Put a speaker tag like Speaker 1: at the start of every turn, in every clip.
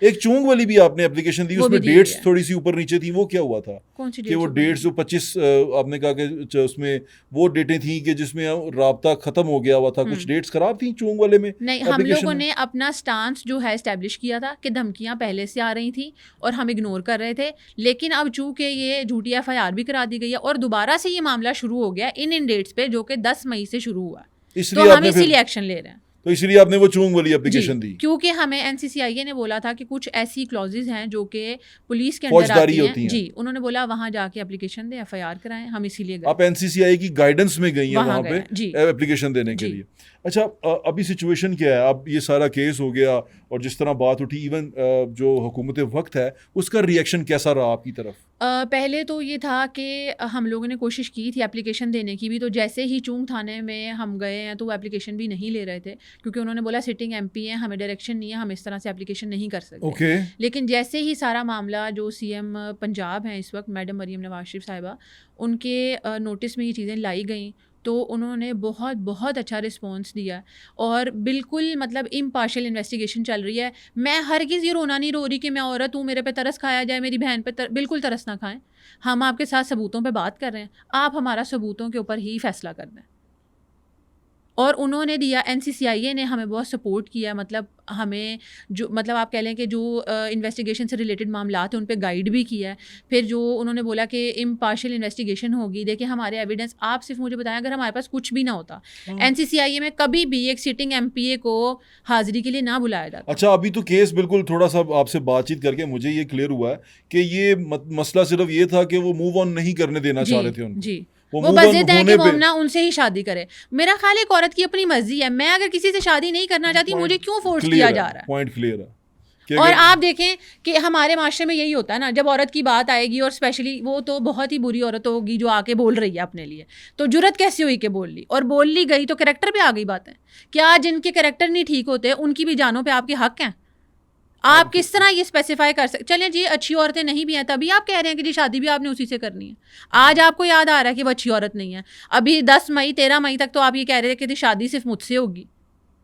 Speaker 1: एक चोंग वाली भी आपने एप्लीकेशन दी, उसमें डेट्स थोड़ी सी ऊपर नीचे थी, वो क्या हुआ था?
Speaker 2: कौन सी
Speaker 1: कि वो डेट्स जो 25 आपने कहा कि उसमें वो डेटें थी कि जिसमें राब्ता खत्म हो गया हुआ था, कुछ डेट्स खराब थी चोंग वाले में?
Speaker 2: नहीं, हम लोगों ने अपना स्टांस जो है एस्टेब्लिश किया था कि धमकियां पहले से आ रही थी और हम इग्नोर कर रहे थे, लेकिन अब चूंकि ये झूठी एफआईआर भी करा दी गई है और दोबारा से ये मामला शुरू हो गया इन डेट्स पे, जो कि 10 मई से शुरू हुआ, तो हम इसीलिए एक्शन ले रहे हैं।
Speaker 1: तो इसलिए आपने वो चोंग वाली एप्लीकेशन दी?
Speaker 2: क्योंकि हमें एनसीसीआईए ने बोला था कि कुछ ऐसी क्लॉजेज हैं जो कि पुलिस के अंदर आती हैं। जी, उन्होंने बोला वहां जाके एप्लीकेशन दें, एफआईआर कराएं, हम इसीलिए गए।
Speaker 1: आप एनसीसीआई की गाइडेंस में गई हैं वहां पे एप्लीकेशन देने के लिए? अच्छा, अभी सिचुएशन क्या है? अब ये सारा केस हो गया और जिस तरह बात उठी, इवन जो हुकूमत वक्त है उसका रिएक्शन कैसा रहा आपकी तरफ?
Speaker 2: पहले तो ये था कि हम लोगों ने कोशिश की थी एप्लीकेशन देने की भी, तो जैसे ही चूंग थाने में हम गए हैं तो वो एप्लीकेशन भी नहीं ले रहे थे, क्योंकि उन्होंने बोला सिटिंग एमपी है, हमें डायरेक्शन नहीं है, हम इस तरह से एप्लीकेशन नहीं कर सकते। लेकिन जैसे ही सारा मामला, जो सीएम पंजाब हैं इस वक्त मैडम मरीम नवाज शरीफ साहिबा, उनके नोटिस में ये चीज़ें लाई गई, तो उन्होंने बहुत बहुत अच्छा रिस्पॉन्स दिया और बिल्कुल मतलब इम्पार्शियल इन्वेस्टिगेशन चल रही है। मैं हरगिज़ ये रोना नहीं रो रही कि मैं औरत हूँ, मेरे पे तरस खाया जाए, मेरी बहन पे बिल्कुल तरस ना खाएं। हम आपके साथ सबूतों पे बात कर रहे हैं, आप हमारा सबूतों के ऊपर ही फैसला कर दें। और उन्होंने दिया, एनसीसीआईए ने हमें बहुत सपोर्ट किया, मतलब हमें जो मतलब आप कह लें कि जो इन्वेस्टिगेशन से रिलेटेड मामला थे उन पे गाइड भी किया है। फिर जो उन्होंने बोला कि इम्पार्शियल इन्वेस्टिगेशन होगी, देखिए हमारे एविडेंस, आप सिर्फ मुझे बताएं, अगर हमारे पास कुछ भी ना होता, एनसीसीआईए में कभी भी एक सिटिंग एमपीए को हाजिरी के लिए ना बुलाया जाता।
Speaker 1: अच्छा, अभी तो केस बिल्कुल, थोड़ा सा आपसे बातचीत करके मुझे ये क्लियर हुआ है कि ये मसला सिर्फ ये था कि वो मूव ऑन नहीं करने देना चाह रहे थे उनको।
Speaker 2: जी, वो बज़िद है कि मोमना उनसे ही शादी करे। मेरा ख्याल है एक औरत की अपनी मर्जी है, मैं अगर किसी से शादी नहीं करना चाहती, मुझे क्यों फोर्स किया जा रहा है?
Speaker 1: पॉइंट क्लियर है।
Speaker 2: और आप देखें कि हमारे माशरे में यही होता है ना, जब औरत की बात आएगी, और स्पेशली वो तो बहुत ही बुरी औरत होगी जो आके बोल रही है अपने लिए, तो जुर्रत कैसे हुई कि बोल ली, और बोल ली गई तो कैरेक्टर पे आ गई बात है। क्या जिनके कैरेक्टर नहीं ठीक होते उनकी भी जानों पे आपके हक हैं? आप किस तरह ये स्पेसिफाई कर सकते? चलें जी, अच्छी औरतें नहीं भी हैं, तभी आप कह रहे हैं कि जी शादी भी आपने उसी से करनी है। आज आपको याद आ रहा है कि वो अच्छी औरत नहीं है। अभी 10 मई 13 मई तक तो आप ये कह रहे थे कि शादी सिर्फ मुझसे होगी।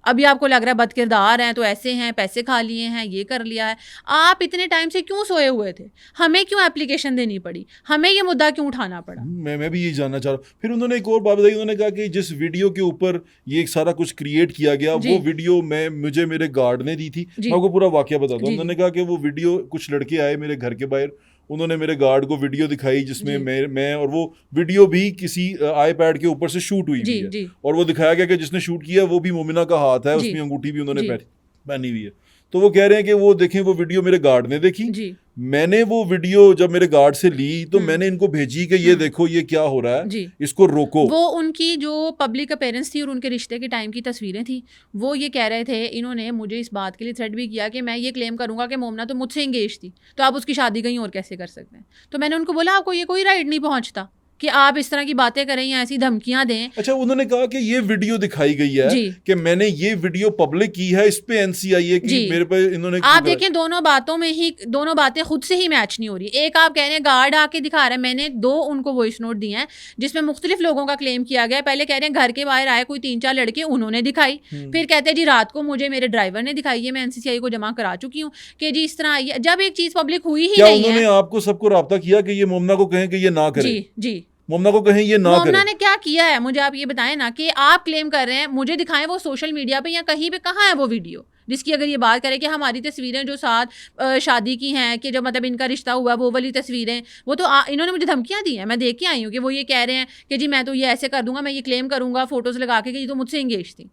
Speaker 2: अभी आपको लग रहा है बदकिरदार हैं, तो ऐसे हैं, पैसे खा लिए हैं, ये कर लिया है। आप इतने टाइम से क्यों सोए हुए थे? हमें क्यों एप्लीकेशन देनी पड़ी? हमें ये मुद्दा क्यों उठाना पड़ा?
Speaker 1: मैं भी ये जानना चाह रहा हूँ। फिर उन्होंने एक और बात बताई, उन्होंने कहा कि जिस वीडियो के ऊपर ये सारा कुछ क्रिएट किया गया, वो वीडियो मुझे मेरे गार्ड ने दी थी। मैं आपको पूरा वाकया बताता हूँ। उन्होंने कहा कि वो वीडियो, कुछ लड़के आए मेरे घर के बाहर, उन्होंने मेरे गार्ड को वीडियो दिखाई जिसमें मैं और वो वीडियो भी किसी आईपैड के ऊपर से शूट हुई हुई है, और वो दिखाया गया कि जिसने शूट किया वो भी मोमिना का हाथ है, उसमें अंगूठी भी उन्होंने पहनी हुई है। तो वो कह रहे हैं कि वो देखें, वो वीडियो मेरे गार्ड ने देखी, मैंने वो वीडियो जब मेरे गार्ड से ली तो मैंने इनको भेजी कि ये देखो ये क्या हो रहा है, इसको रोको।
Speaker 2: वो उनकी जो पब्लिक अपीयरेंस थी और उनके रिश्ते के टाइम की तस्वीरें थी, वो ये कह रहे थे, इन्होंने मुझे इस बात के लिए थ्रेट भी किया कि मैं ये क्लेम करूंगा कि मोमना तो मुझसे इंगेज थी, तो आप उसकी शादी कहीं और कैसे कर सकते हैं? तो मैंने उनको बोला आपको ये कोई राइट नहीं पहुंचता कि आप इस तरह की बातें करें या ऐसी धमकियां दें।
Speaker 1: अच्छा, उन्होंने कहा कि ये वीडियो दिखाई गई है कि मैंने ये वीडियो पब्लिक की है, इस पे एनसीआईए की मेरे पे इन्होंने।
Speaker 2: आप देखें, दोनों बातों में ही, दोनों बातें खुद से ही मैच नहीं हो रही। एक आप कह रहे हैं गार्ड आके दिखा रहे हैं, मैंने 2 उनको वॉइस नोट दिए हैं जिसमें मुख्तलिफ लोगों का क्लेम किया गया। पहले कह रहे हैं घर के बाहर आए कोई 3-4 लड़के, उन्होंने दिखाई। फिर कहते हैं जी रात को मुझे मेरे ड्राइवर ने दिखाई है, मैं एनसीसीआई को जमा करा चुकी हूँ कि जी इस तरह आई है। जब एक चीज पब्लिक हुई ही नहीं है।
Speaker 1: उन्होंने आपको सबको राब्ता किया कि ये मोमना को कहें कि ये ना करे?
Speaker 2: जी,
Speaker 1: मोमना को कहें ये ना करे।
Speaker 2: मोमना ने क्या किया है मुझे आप ये बताएं ना, कि आप क्लेम कर रहे हैं, मुझे दिखाएं वो सोशल मीडिया पे या कहीं पे, कहाँ है वो वीडियो जिसकी अगर ये बात करें कि हमारी तस्वीरें जो साथ शादी की हैं, कि जब मतलब इनका रिश्ता हुआ, वो वाली तस्वीरें, वो तो इन्होंने मुझे धमकियां दी हैं, मैं देख के आई हूँ कि वो ये कह रहे हैं कि जी मैं तो ये ऐसे कर दूंगा, मैं ये क्लेम करूंगा फोटोज लगा के कि ये तो मुझसे इंगेज थी।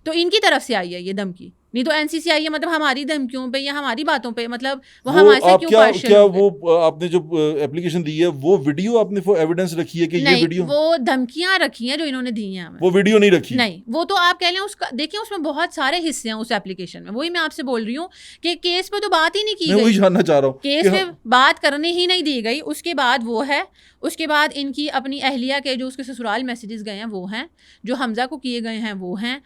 Speaker 2: तो इनकी तरफ से आई है ये धमकी, नहीं तो एनसीसीआईए मतलब हमारी धमकियों पे या हमारी बातों पे, मतलब वो हमारे से क्यों पार्शियल?
Speaker 1: क्या वो आपने जो एप्लीकेशन दी है वो वीडियो आपने वो एविडेंस रखी है कि ये वीडियो?
Speaker 2: वो धमकियां रखी हैं जो इन्होंने दी हैं हमें,
Speaker 1: वो वीडियो नहीं रखी।
Speaker 2: नहीं, वो तो आप कह लें उसका, देखिए उसमें बहुत सारे हिस्से हैं उस एप्लीकेशन में। वही मैं आपसे बोल रही हूँ कि केस पे तो बात ही नहीं की गई।
Speaker 1: मैं वही जानना चाह रहा हूँ,
Speaker 2: केस पे बात करने ही नहीं दी गई। उसके बाद वो है, उसके बाद इनकी अपनी अहलिया के जो उसके ससुराल मैसेजेस गए हैं वो हैं, जो हमजा को किए गए हैं वो हैं,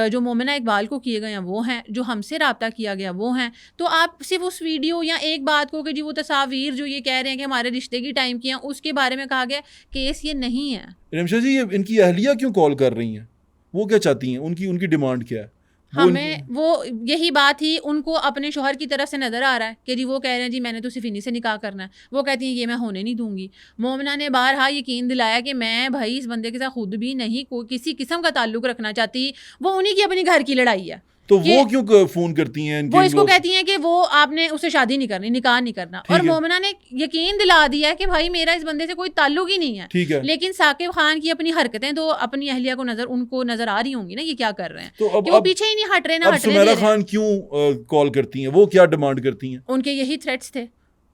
Speaker 2: जो मोमिना इकबाल को किए गए हैं वो हैं, जो हमसे राब्ता किया गया वो हैं। तो आप सिर्फ उस वीडियो या एक बात को कि जी वो तस्वीर जो ये कह रहे हैं कि हमारे रिश्ते की टाइम की हैं, उसके बारे में कहा गया, केस ये नहीं है।
Speaker 1: रमशा जी, ये इनकी अहलिया क्यों कॉल कर रही हैं? वो क्या चाहती हैं? उनकी डिमांड क्या है?
Speaker 2: हमें वो यही बात ही उनको अपने शोहर की तरफ से नज़र आ रहा है कि जी वो कह रहे हैं जी मैंने तो सिर्फ इन्हीं से निकाह करना है, वो कहती हैं ये मैं होने नहीं दूंगी। मोमिना ने बारहा यकीन दिलाया कि मैं भाई इस बंदे के साथ खुद भी नहीं कोई किसी किस्म का ताल्लुक रखना चाहती, वो उन्हीं की अपनी घर की लड़ाई है।
Speaker 1: तो वो क्यों फोन करती हैं?
Speaker 2: वो इसको कहती हैं कि वो आपने उससे शादी नहीं करनी, निकाह नहीं करना, और मोमिना ने यकीन दिला दिया कि भाई मेरा इस बंदे से कोई ताल्लुक ही नहीं है।
Speaker 1: ठीक है।
Speaker 2: लेकिन साकिब खान की अपनी हरकतें तो अपनी अहलिया को उनको नजर आ रही होंगी ना, ये क्या कर रहे हैं,
Speaker 1: तो अब,
Speaker 2: कि वो पीछे ही नहीं हट रहे ना हटने दे रहे।
Speaker 1: सुमेरा खान क्यों कॉल करती हैं? वो क्या डिमांड करती हैं?
Speaker 2: उनके यही थ्रेट्स थे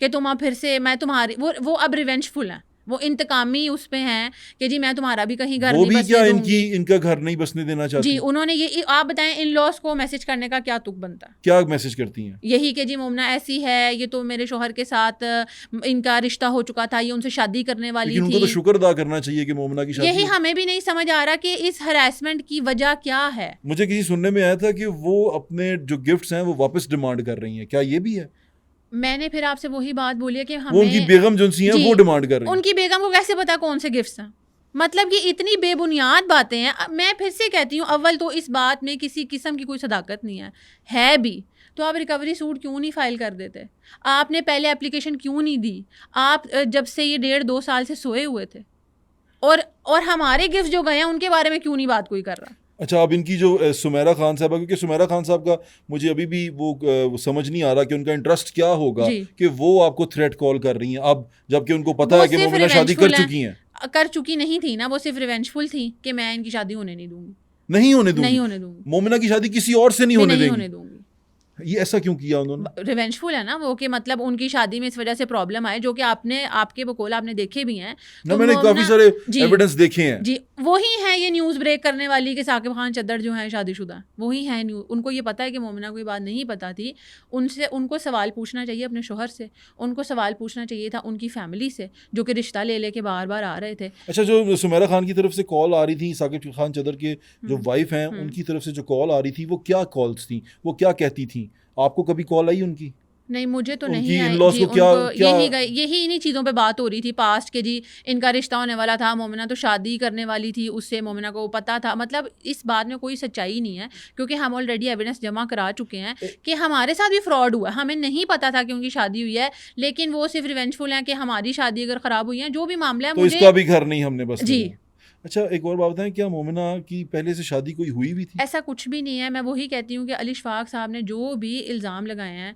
Speaker 2: कि तुम अब फिर से मैं तुम्हारी वो अब रिवेंजफुल हैं, वो इंतकामी उस पे हैं कि जी मैं तुम्हारा भी कहीं घर नहीं बसने
Speaker 1: क्या
Speaker 2: दूंगी।
Speaker 1: इनका घर नहीं बसने देना चाहती?
Speaker 2: जी उन्होंने ये, आप बताएं इन लॉस को मैसेज करने का क्या तुक बनता है?
Speaker 1: क्या मैसेज करती हैं?
Speaker 2: यही कि जी मोमना ऐसी है, ये तो मेरे शोहर के साथ इनका रिश्ता हो चुका था, ये उनसे शादी करने वाली थी।
Speaker 1: उनको तो शुक्र अदा करना चाहिए कि मोमना की शादी।
Speaker 2: यही हमें भी नहीं समझ आ रहा कि इस हरासमेंट की वजह क्या है।
Speaker 1: मुझे किसी सुनने में आया था कि वो अपने जो गिफ्ट्स हैं वो वापस डिमांड कर रही हैं, क्या ये भी है?
Speaker 2: मैंने फिर आपसे वही बात बोली है कि हमें
Speaker 1: उनकी बेगम जो सी हैं वो डिमांड कर रही हैं।
Speaker 2: उनकी बेगम को कैसे पता कौन से गिफ्ट्स हैं? मतलब कि इतनी बेबुनियाद बातें हैं। मैं फिर से कहती हूँ, अव्वल तो इस बात में किसी किस्म की कोई सदाकत नहीं है भी तो आप रिकवरी सूट क्यों नहीं फाइल कर देते? आपने पहले एप्लीकेशन क्यों नहीं दी? आप जब से ये 1.5-2 साल से सोए हुए थे, और हमारे गिफ्ट जो गए हैं उनके बारे में क्यों नहीं बात कोई कर रहा?
Speaker 1: अच्छा, अब इनकी जो सुमेरा खान साहब, क्योंकि सुमेरा खान साहब का मुझे अभी भी वो समझ नहीं आ रहा कि उनका इंटरेस्ट क्या होगा कि वो आपको थ्रेट कॉल कर रही हैं अब, जबकि उनको पता है कि मोमिना शादी कर चुकी हैं।
Speaker 2: कर चुकी नहीं थी ना, वो सिर्फ रिवेंजफुल थी कि मैं इनकी शादी होने नहीं दूंगी,
Speaker 1: नहीं होने दूंगी। मोमिना की शादी किसी और से नहीं होने दूंगी। ये ऐसा क्यों किया उन्होंने?
Speaker 2: रिवेंजफुल है ना वो, कि मतलब उनकी शादी में इस वजह से प्रॉब्लम आए, जो कि आपके बकौल आपने देखे भी हैं।
Speaker 1: तो मैंने काफी सारे एविडेंस देखे हैं।
Speaker 2: जी वही है ये न्यूज़ ब्रेक करने वाली कि साकिब खान चद्दर जो है शादीशुदा, वही है न्यूज़। उनको ये पता है कि मोमिना को ये बात नहीं पता थी। उनको सवाल पूछना चाहिए अपने शोहर से, उनको सवाल पूछना चाहिए था उनकी फैमिली से, जो कि रिश्ता ले लेके बार बार आ रहे थे।
Speaker 1: अच्छा, जो सुमेरा खान की तरफ से कॉल आ रही थी, साकिब खान चद्दर के जो वाइफ हैं उनकी तरफ से जो कॉल आ रही थी, वो क्या कॉल्स थी, वो क्या कहती थी? आपको कभी कॉल आई उनकी?
Speaker 2: नहीं, मुझे तो नहीं आई
Speaker 1: जी।
Speaker 2: यही इन्हीं चीज़ों पे बात हो रही थी पास्ट के, जी इनका रिश्ता होने वाला था, मोमिना तो शादी करने वाली थी उससे, मोमिना को पता था। मतलब इस बात में कोई सच्चाई नहीं है, क्योंकि हम ऑलरेडी एविडेंस जमा करा चुके हैं कि हमारे साथ भी फ्रॉड हुआ। हमें नहीं पता था कि उनकी शादी हुई है, लेकिन वो सिर्फ रिवेंजफुल हैं कि हमारी शादी अगर ख़राब हुई है, जो भी मामला है,
Speaker 1: तो इसका भी घर नहीं हमने बस
Speaker 2: जी।
Speaker 1: अच्छा, एक और बात बताएं, क्या मोमिना की पहले से शादी कोई हुई भी थी?
Speaker 2: ऐसा कुछ भी नहीं है। मैं वही कहती हूँ कि अली शफाक साहब ने जो भी इल्ज़ाम लगाए हैं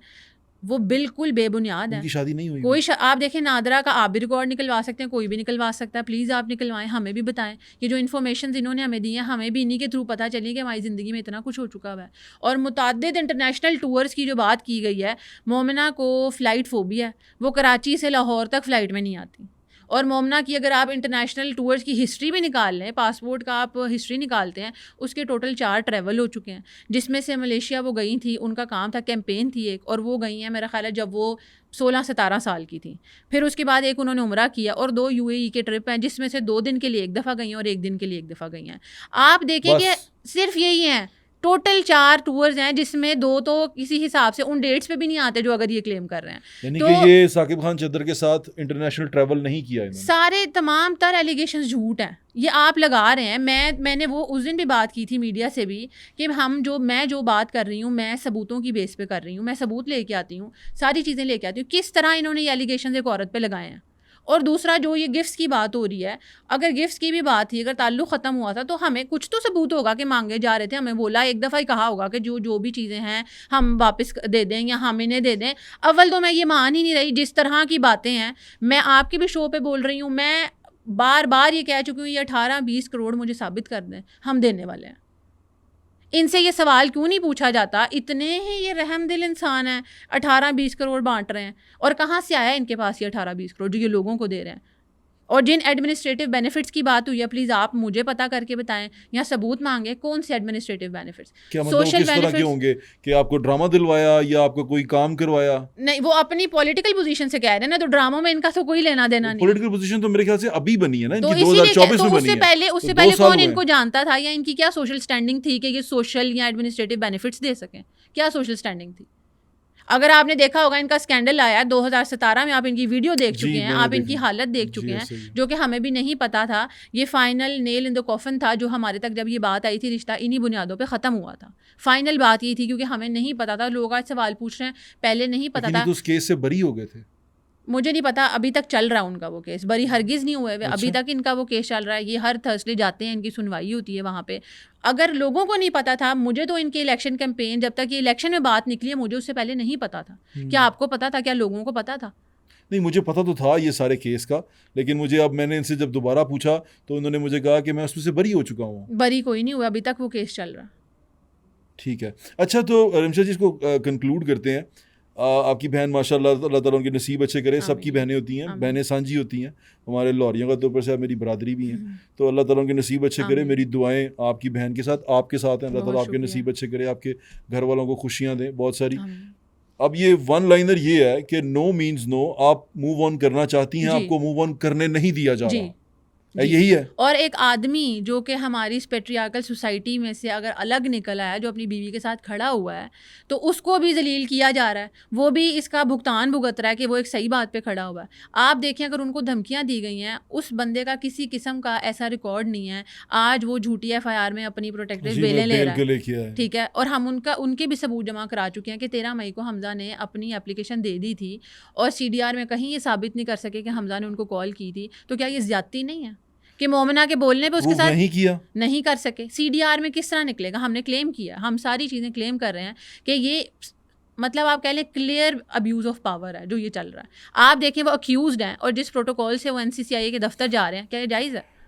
Speaker 2: वो बिल्कुल बेबुनियाद है।
Speaker 1: उनकी शादी नहीं हुई।
Speaker 2: कोई आप देखें, नादरा का आप भी रिकॉर्ड निकलवा सकते हैं, कोई भी निकलवा सकता है। प्लीज़ आप निकलवाएं, हमें भी बताएं। ये जो इन्फॉर्मेशन इन्होंने हमें दी है, हमें भी इन्हीं के थ्रू पता चली कि हमारी ज़िंदगी में इतना कुछ हो चुका हुआ है। और मुताद्दिद इंटरनेशनल टूर्स की जो बात की गई है, मोमिना को फ़्लाइट फोबिया है, वो कराची से लाहौर तक फ़्लाइट में नहीं आती। और मोमिना की अगर आप इंटरनेशनल टूर्स की हिस्ट्री भी निकाल लें, पासपोर्ट का आप हिस्ट्री निकालते हैं, उसके टोटल 4 ट्रैवल हो चुके हैं, जिसमें से मलेशिया वो गई थी, उनका काम था, कैंपेन थी एक, और वो गई हैं मेरा ख्याल है जब वो 16-17 साल की थी। फिर उसके बाद एक उन्होंने उम्रा किया, और 2 UAE के ट्रिप हैं, जिसमें से 2 दिन के लिए एक दफ़ा गई हैं और 1 दिन के लिए एक दफ़ा गई हैं। आप देखें कि सिर्फ यही हैं, टोटल 4 टूर्स हैं, जिसमें 2 तो किसी हिसाब से उन डेट्स पे भी नहीं आते जो अगर ये क्लेम कर रहे हैं।
Speaker 1: यानी कि ये साकिब खान चद्दर के साथ इंटरनेशनल ट्रैवल नहीं किया इन्होंने।
Speaker 2: सारे तमाम तर एलिगेशंस झूठ हैं, ये आप लगा रहे हैं। मैंने वो उस दिन भी बात की थी मीडिया से भी कि मैं जो बात कर रही हूँ, मैं सबूतों की बेस पे कर रही हूँ, मैं सबूत लेके आती हूँ, सारी चीज़ें लेके आती हूँ। किस तरह इन्होंने ये एलिगेशन एक औरत पे लगाए हैं। और दूसरा, जो ये गिफ्ट्स की बात हो रही है, अगर गिफ्ट्स की भी बात थी, अगर ताल्लुक ख़त्म हुआ था, तो हमें कुछ तो सबूत होगा कि मांगे जा रहे थे। हमें बोला, एक दफ़ा ही कहा होगा कि जो भी चीज़ें हैं हम वापस दे दें या हम इन्हें दे दें। अव्वल तो मैं ये मान ही नहीं रही जिस तरह की बातें हैं। मैं आपके भी शो पे बोल रही हूँ, मैं बार बार ये कह चुकी हूँ, ये 18-20 करोड़ मुझे साबित कर दें, हम देने वाले हैं। इनसे ये सवाल क्यों नहीं पूछा जाता? इतने ही ये रहमदिल इंसान हैं, 18-20 करोड़ बांट रहे हैं, और कहाँ से आया इनके पास ये 18-20 करोड़ जो ये लोगों को दे रहे हैं? और जिन एडमिनिस्ट्रेटिव बेनिफिट्स की बात हुई है, प्लीज़ आप मुझे पता करके बताएं या सबूत मांगे, कौन से एडमिनिस्ट्रेटिव बेनिफिट्स?
Speaker 1: क्या मतलब किस तरह के होंगे कि आपको ड्रामा दिलवाया या आपको कोई काम करवाया?
Speaker 2: नहीं, वो अपनी पॉलिटिकल पोजीशन से कह रहे हैं ना, तो ड्रामों में इनका तो कोई लेना देना नहीं।
Speaker 1: पॉलिटिकल पोजीशन तो मेरे ख्याल से अभी बनी है ना,
Speaker 2: तो
Speaker 1: इनकी 2024 में बनी है।
Speaker 2: उससे पहले कौन इनको जानता था, या इनकी क्या सोशल स्टैंडिंग थी कि ये सोशल या एडमिनिस्ट्रेटिव बेनिफिट्स दे सकें? क्या सोशल स्टैंडिंग थी? अगर आपने देखा होगा इनका स्कैंडल आया 2017 में, आप इनकी वीडियो देख
Speaker 1: जी,
Speaker 2: चुके हैं,
Speaker 1: मैंने
Speaker 2: आप इनकी
Speaker 1: देखा।
Speaker 2: हालत देख
Speaker 1: जी,
Speaker 2: चुके हैं,
Speaker 1: ऐसे ही।
Speaker 2: जो कि हमें भी नहीं पता था। ये final nail in the coffin था जो हमारे तक जब ये बात आई थी, रिश्ता इन्हीं बुनियादों पे ख़त्म हुआ था। फाइनल बात ये थी, क्योंकि हमें नहीं पता था। लोग आज सवाल पूछ रहे हैं, पहले नहीं पता
Speaker 1: लेकिन ये
Speaker 2: था।
Speaker 1: तो उस केस से बरी हो गए थे।
Speaker 2: मुझे नहीं पता, अभी तक चल रहा है उनका वो केस, बरी हरगिज़ नहीं हुए हुए, अभी
Speaker 1: अच्छा।
Speaker 2: तक इनका वो केस चल रहा है। ये हर थर्सडे जाते हैं, इनकी सुनवाई होती है वहाँ पे। अगर लोगों को नहीं पता था, मुझे तो इनके इलेक्शन कैंपेन, जब तक ये इलेक्शन में बात निकली है, मुझे उससे पहले नहीं पता था। क्या आपको पता था? क्या लोगों को पता था?
Speaker 1: नहीं, मुझे पता तो था ये सारे केस का, लेकिन मुझे अब मैंने इनसे जब दोबारा पूछा तो उन्होंने मुझे कहा कि मैं उसमें से बरी हो चुका हूँ।
Speaker 2: बरी कोई नहीं हुआ, अभी तक वो केस चल रहा है।
Speaker 1: ठीक है। अच्छा, तो रिमशा जी, इसको कंक्लूड करते हैं। आपकी बहन माशाल्लाह, अल्लाह ताला उनके नसीब अच्छे करे। सबकी बहनें होती हैं, बहनें साझी होती हैं। हमारे लाहौरियों का तो ऊपर से मेरी बरादरी भी है, तो अल्लाह ताला उनके नसीब अच्छे करे। मेरी दुआएं आपकी बहन के साथ, आपके साथ हैं। अल्लाह ताला आपके नसीब अच्छे करे, आपके घर वालों को खुशियाँ दें बहुत सारी। अब ये वन लाइनर ये है कि नो मीन्स नो। आप मूव ऑन करना चाहती हैं, आपको मूव ऑन करने नहीं दिया जा रहा, यही है।
Speaker 2: और एक आदमी जो कि हमारी इस पेट्रियार्कल सोसाइटी में से अगर अलग निकल आया, जो अपनी बीवी के साथ खड़ा हुआ है, तो उसको भी जलील किया जा रहा है। वो भी इसका भुगतान भुगत रहा है कि वो एक सही बात पे खड़ा हुआ है। आप देखें, अगर उनको धमकियां दी गई हैं, उस बंदे का किसी किस्म का ऐसा रिकॉर्ड नहीं है। आज वो झूठी FIR में अपनी प्रोटेक्टिव बेलें ले रहा है, ठीक है। और हम उनके भी सबूत जमा करा चुके हैं कि 13 मई को हमजा ने अपनी एप्लीकेशन दे दी थी और CDR में कहीं ये साबित नहीं कर सके कि हमजा ने उनको कॉल की थी। तो क्या ये ज्यादती नहीं है कि मोमिना के बोलने पे उसके साथ नहीं कर सके? CDR में किस तरह निकलेगा? हमने क्लेम किया, हम सारी चीज़ें क्लेम कर रहे हैं कि ये मतलब आप कह लें क्लियर अब्यूज़ ऑफ पावर है जो ये चल रहा है। आप देखें, वो अक्यूज़ड हैं और जिस प्रोटोकॉल से वो NCCIA के दफ्तर जा रहे हैं, क्या ये जायज़ है?